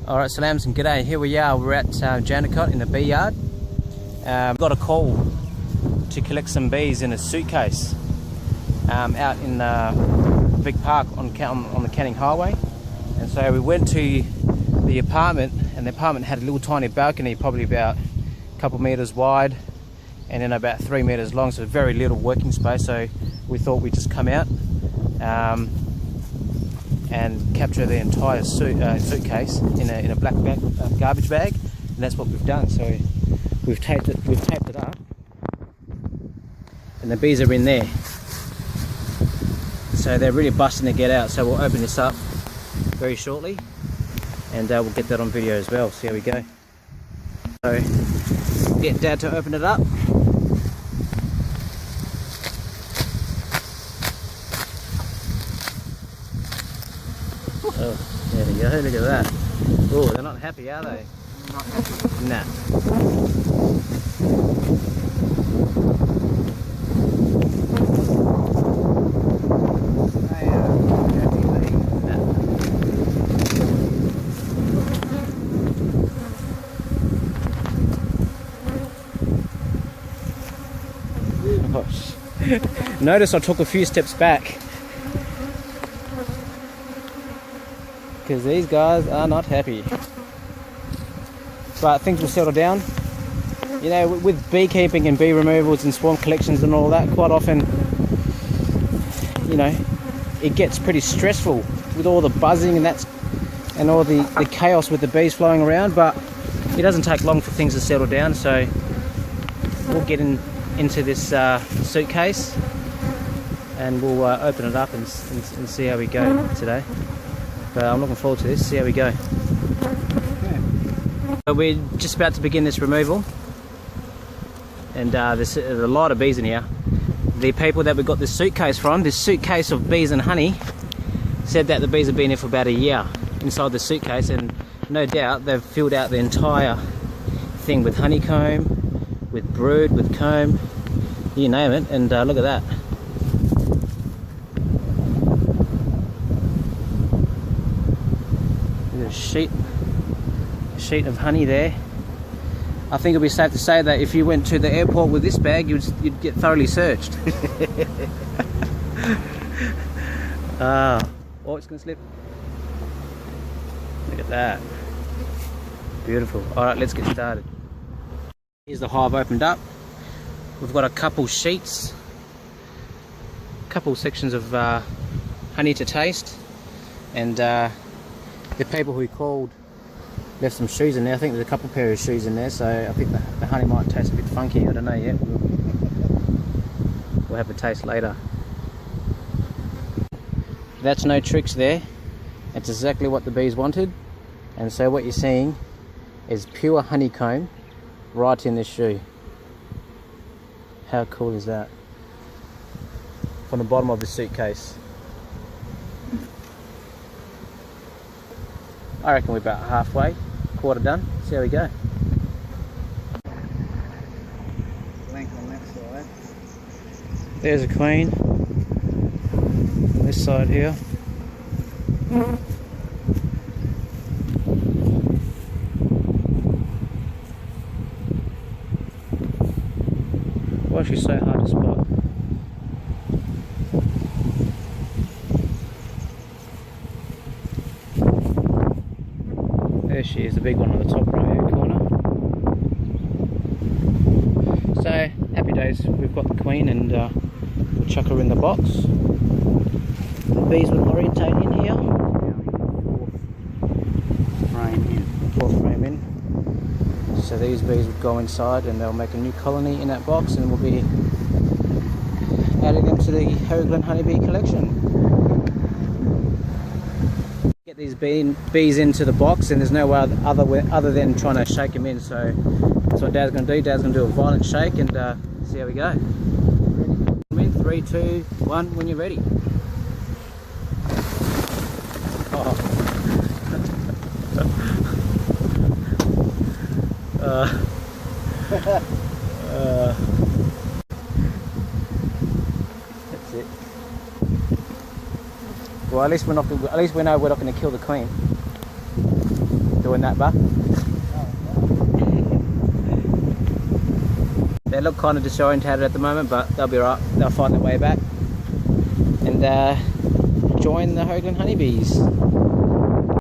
Alright, salams and g'day. Here we are, we're at Jandakot in the bee yard. Got a call to collect some bees in a suitcase out in the big park on the Canning Highway. And so we went to the apartment, and the apartment had a little tiny balcony, probably about a couple meters wide and then about 3 meters long, so very little working space. So we thought we'd just come out and capture the entire suitcase in a black garbage bag, and that's what we've done. So we've taped it up, and the bees are in there. So they're really busting to get out. So we'll open this up very shortly, and we'll get that on video as well. See how we go. So we'll get Dad to open it up. Oh, there we go, look at that. Oh, they're not happy, are they? Not happy. Nah. Nah. Notice I took a few steps back, because these guys are not happy. But things will settle down. You know, with beekeeping and bee removals and swarm collections and all that, quite often, you know, it gets pretty stressful with all the buzzing and all the chaos with the bees flowing around. But it doesn't take long for things to settle down. So we'll get into this suitcase, and we'll open it up and see how we go today. But I'm looking forward to this, see how we go. So we're just about to begin this removal, and there's a lot of bees in here. The people that we got this suitcase from, this suitcase of bees and honey, said that the bees have been here for about a year inside the suitcase, and no doubt they've filled out the entire thing with honeycomb, with brood, with comb, you name it. And look at that. A sheet of honey there. I think it'll be safe to say that if you went to the airport with this bag, you'd get thoroughly searched. Oh, it's gonna slip. Look at that. Beautiful. Alright, let's get started. Here's the hive opened up. We've got a couple sheets, couple sections of honey to taste, and the people who called left some shoes in there. I think there's a couple pair of shoes in there, so I think the honey might taste a bit funky. I don't know yet. We'll have a taste later. That's no tricks there. That's exactly what the bees wanted. And so what you're seeing is pure honeycomb right in this shoe. How cool is that? From the bottom of the suitcase. I reckon we're about halfway, quarter done. See how we go. Blank on that side. There's a queen. On this side here. Why is she so hard to spot? There she is, the big one on the top right hand corner. So, happy days, we've got the queen, and we'll chuck her in the box. The bees will orientate in here. Fourth frame in. So these bees would go inside, and they'll make a new colony in that box, and we'll be adding them to the Hoagland honeybee collection. Get these bees into the box, and there's no way other than trying to shake them in. So that's what Dad's going to do. Dad's going to do a violent shake, and see how we go. In 3, 2, 1, when you're ready. Oh. That's it. Well, at least we know we're not going to kill the queen. doing that, but they look kind of disorientated at the moment, but they'll be right. They'll find their way back and join the Hoagland honeybees.